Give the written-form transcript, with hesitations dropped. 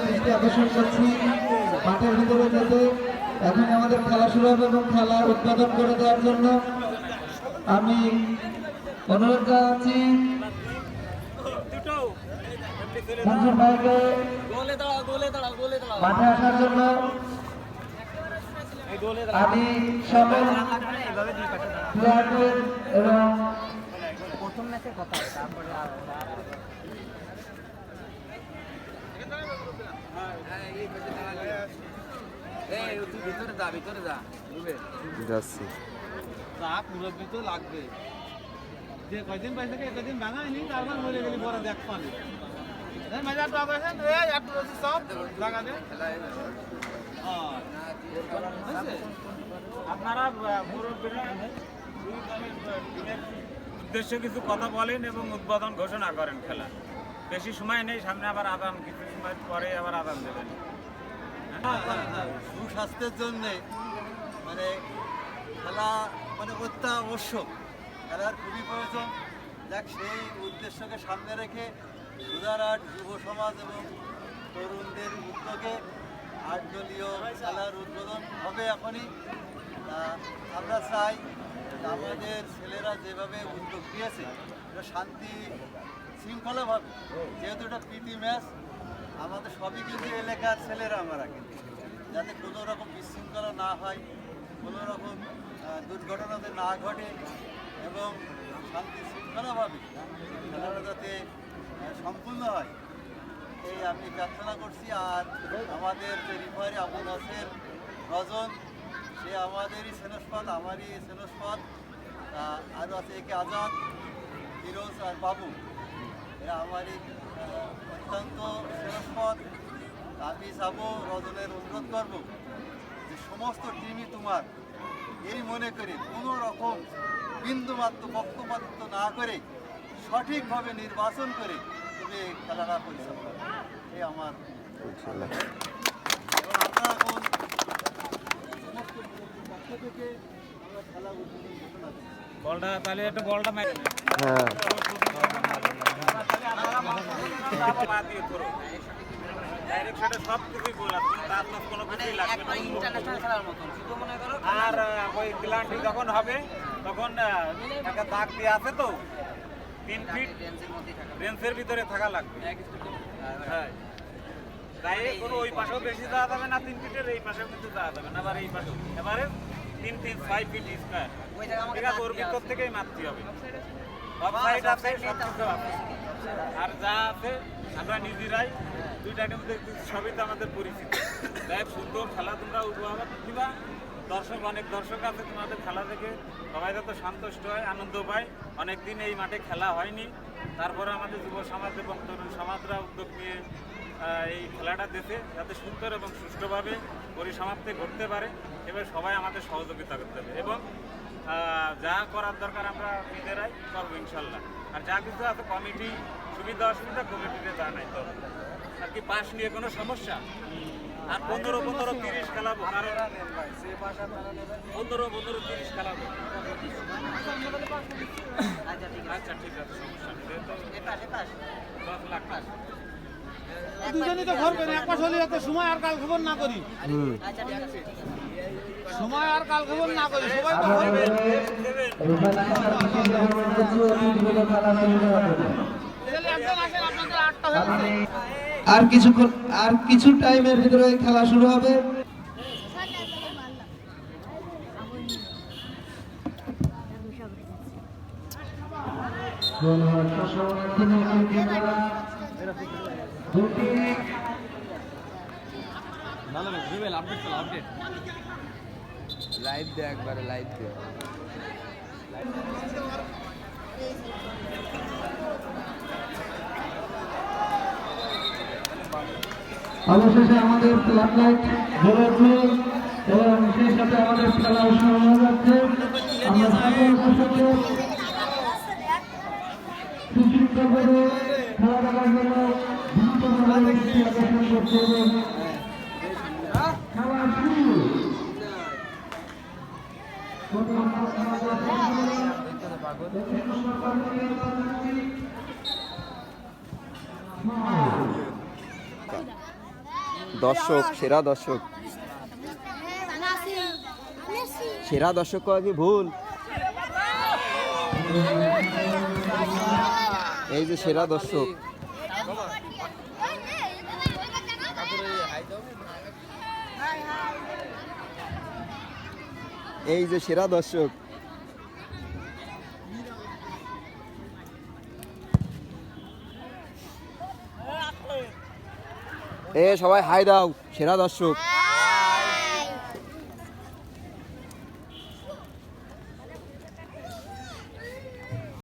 দৃষ্টি আকর্ষণ করছি মাঠের ভিতরে যেতে। এখন আমাদের খেলা শুরু হবে এবং খেলা উদ্বোধন করে দেওয়ার জন্য আমি অনুরোধ জানাচ্ছি মনসুর ভাইকে মাঠে আসার জন্য। আমি সকল প্লেয়ারদের এবং প্রথম ম্যাচের কথা তারপরে ভিতরে যা যাচ্ছি মুরব্বী তো লাগবে যে কয়দিন পাইছে কয়দিন ভাঙায়নি তারপর মরে গেলি পরে দেখ পানি মজার টক আছে একটু রসি সব লাগা দে আপনারা উদ্দেশ্য কিছু কথা বলেন এবং উদ্বোধন ঘোষণা করেন। খেলা বেশি সময় নেই, সামনে আবার আদান, কিছু সময় পরে আবার আদান দেবেন। সুস্বাস্থ্যের জন্যে মানে খেলা মানে অত্যাবশ্যক, খেলার খুবই প্রয়োজন। দেখ সেই উদ্দেশ্যকে সামনে রেখে সুদারহাট যুব সমাজ এবং তরুণদের উদ্যোগে 8 দলীয় খেলার উদ্বোধন হবে এখনই। আমরা চাই আমাদের ছেলেরা যেভাবে উদ্যোগ নিয়েছে শান্তি শৃঙ্খলাভাবে, যেহেতু এটা প্রীতি ম্যাচ, আমাদের সবই কিন্তু এলাকার ছেলেরা আমরা কিন্তু, যাতে কোনো রকম বিশৃঙ্খলা না হয়, কোনো রকম দুর্ঘটনাতে না ঘটে এবং শান্তি শৃঙ্খলাভাবে খেলাটা যাতে সম্পূর্ণ হয় এই আমি প্রার্থনা করছি। আর আমাদের যে রিফারি আবু নাসের রজন, সে আমাদেরই সেনস্পদ, আমারই সেনস্পদ, আরও আছে একে আজাদ, ফিরোজ আর বাবু, এরা আমারই অত্যন্ত সেনস্পদ। আমি যাবো রজনের অনুরোধ করব যে সমস্ত টিমই তোমার, এই মনে করে কোনো রকম বিন্দুমাত্র পক্ষপাতিত্ব না করে সঠিকভাবে নির্বাচন করে তুমি খেলাটা পরিচালনা করো, এই আমার। এবং আমরা এখন সমস্ত পক্ষ থেকে আমরা খেলা উদ্বোধন ঘোষণা করছি। বলটা তাহলে একটু বলটা হ্যাঁ সব কিছুই বললাম, তার কোনো কিছুই লাগবে না। আর ওই ক্লান্টি যখন হবে তখন একটা দাগ দিয়ে আছে তো 3 ফিট রেঞ্জের ভিতরে থাকা লাগবে। হ্যাঁ, তাই কোনো ওই পাশেও বেশি যাওয়া যাবে না, 3 ফিটের এই পাশেও কিন্তু যাওয়া যাবে না, আবার এই পাশেও এবারে 3 5 ফিট স্কোয়ার, ঠিক আছে? ওর ভিতর থেকেই মারতে হবে। অফসাইড আছে, সবকিছু আছে, আর যা আছে আমরা নিজেরাই দুইটা টিম দেখতেছি, সবই তো আমাদের পরিচিত। দেখ সুন্দর খেলা তোমরা উপহার দিবা, দর্শক অনেক দর্শক আছে তোমাদের খেলা দেখে, সবাই যাতে সন্তুষ্ট হয়, আনন্দ পায়। অনেকদিন এই মাঠে খেলা হয়নি, তারপরে আমাদের যুব সমাজ এবং তরুণ সমাজরা উদ্যোগ নিয়ে এই খেলাটা দেশে যাতে সুন্দর এবং সুষ্ঠুভাবে পরিসমাপ্তি ঘটতে পারে, এবার সবাই আমাদের সহযোগিতা করতে হবে এবং যা করার দরকার আমরা নিজেরাই করবো ইনশাল্লাহ। আর যা কিছু আছে কমিটি সুবিধা অসুবিধা কমিটিতে জানাই তো আর কি, পাশ নিয়ে কোনো সমস্যা। আর 15-15-30 খেলাবো, কারণ 15-15-30 খেলাবো। আচ্ছা ঠিক আছে, সমস্যা নেই। 10 লাখ দুজনই তো ঘর করি, এক মাস হলে এত সময় আর কাল খবর না করি, সময় আর কাল খবর না করি, সবাই তো হবে। আর কিছু টাইমের ভিতরে খেলা শুরু হবে। লাইভ দে, একবারে লাইভ দে। অবশেষে আমাদের ফ্ল্যাগ লাইট জ্বলে উঠল এবং সেই সাথে আমাদের খেলা শুরু হয়ে যাচ্ছে। আমরা সকল দর্শককে সুশৃঙ্খলভাবে খেলা দেখার জন্য দ্রুতভাবে দৃষ্টি আকর্ষণ করতে হবে। খেলা শুরু। দর্শক, সেরা দর্শক, সেরা দর্শক কয় কি ভুল? এই যে সেরা দর্শক, এই যে সেরা দর্শক। এ সবাই হাই দাও, সেরা দর্শক।